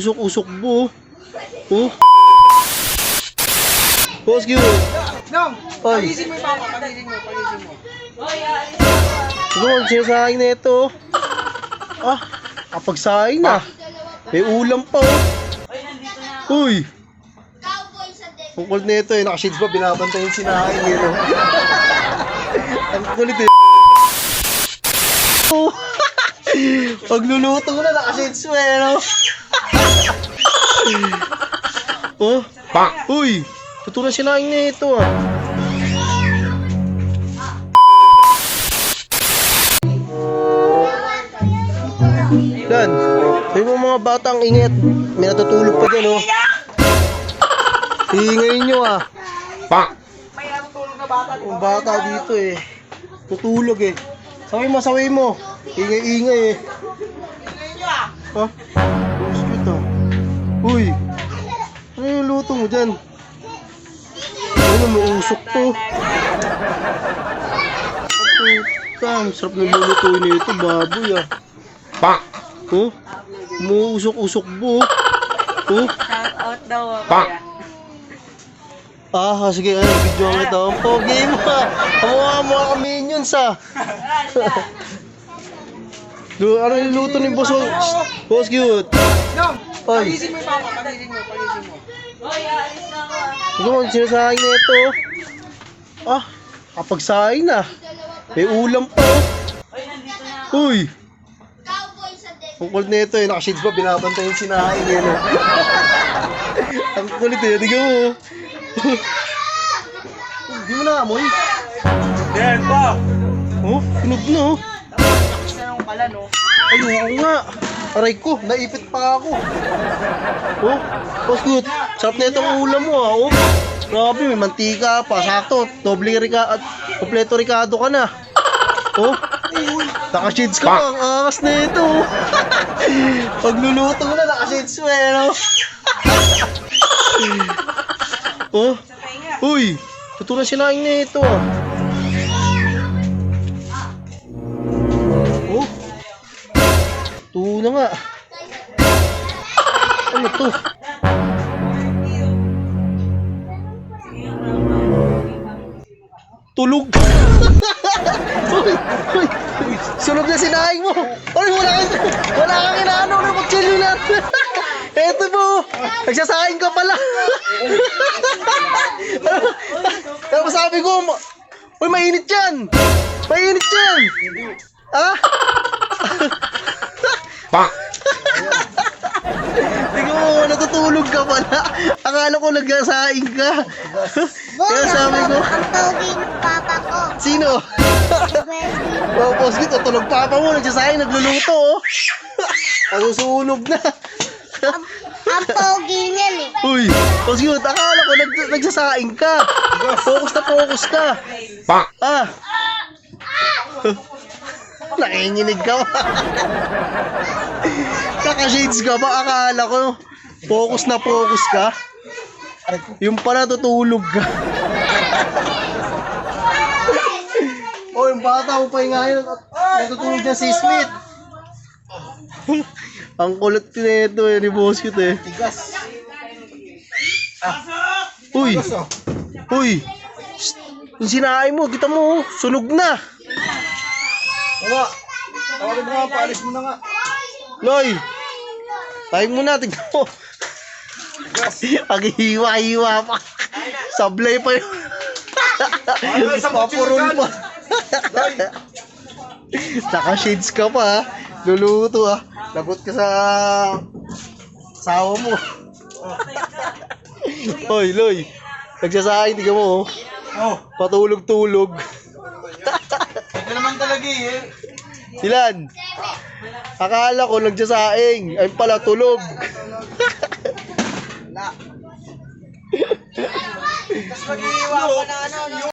Umuusok-usok mo. Oh. Boss cute. Nong, Oy. pagising mo yung papa, pagising mo. Ano, sinasahing na ito. Ah, kapag sahing na. May ulam pa oh. Uy. Ang kulit na ito eh, naka-shades pa, binabantay yung sinahing eh. No? Ang kulit eh. Oh. Pagluluto na, naka-shades pa eh. No? Oh. Uy. Totoo na sinahing na ito ah. Dan, sabi mo mga batang inget. May natutulog pa dyan oh. Hihingayin nyo ah. May natutulog na bata. Yung bata dito eh. Tutulog eh. Saway mo. Ingay-ingay eh. Tingnan nyo ah. Ha? Who's cute ah. Uy. Ano yung luto mo dyan? Ano, may usok to. Ang sarap ng lulutuin nito, baboy ah. Oh? Umuusok-usok mo. Oh? Shout out daw ako ya. Ah, sige, ano, video ang ito. Ang pogi mo ah. Kamukha mo ka minions ah. Ano yung luto ni Boss? Boss cute. Nong, Oy. pagising mo yung papa, pagising mo. Ano, sinasahing na ito. Ah, kapag sahing na. May ulam pa oh. Uy. Ang kulit na ito eh, naka-shades pa, binabantay yung sinahing eh. No? Ang kulit eh, tignan mo. Hindi mo naamoy. Yan pa. Oh, pinog na oh. Isa nung pala no. Ay, oo nga. Aray ko, naipit pa ako. Oh, Boss good. Sarap na itong ulam mo ah. Oh, grabe, may mantika pa. Sakto, kompleto ricado ka na. Oh, naka-shades ka pa. Ang angas na ito. Pagluluto mo na, naka-shades mo eh, no? Oh, uy, totoo na sinahing na ito ah. Oh, ito na nga. Ano to? Tulog. Uy, uy, uy, sunog na sinahing mo. Uy, wala kang inaano na pagchilyo natin. Eto mo, nagsasahing ka pala. Pero sabi ko, uy, mainit yan. Mainit yan. Ah? Tingnan mo, natutulog ka pala. Akala ko nagsasaing ka. Kaya sabi ko, Ang pogi ng papa ko. sino? Oh, boss, gito, tulog papa mo, nagsasaing, nagluluto oh. Nasusunog na. Ang pogi niyan eh. Uy, boss, gito, akala ko nagsasaing ka. Focus na focus ka. Ah. Nakinginig ka ba? Kaka-shades ka ba? Akala ko focus na focus ka. Yung pala tutulog ka. Oh, yung bata mo pa ngayon. Natutulog na si Smith. Ang kulit nito eh, ni Boss Cute eh. Uy! Uy! Shh! Yung sinaay mo, kita mo, sunog na. Wala. Tawagin mo nga, paalis mo na nga. Loy! Tayong muna, tignan mo. Paghihiwa-hiwa pa. Sablay pa yun. Papurol pa. Naka-shades ka pa ha. Luluto ha. Lagot ka sa asawa mo. Hoy, Loy. Nagsasahin, tignan mo. Oh, Patulog-tulog. ito naman talaga eh. Silan. Akala ko nagsasaing. Ay pala tulog. Tapos mag-iiwa pa na ano.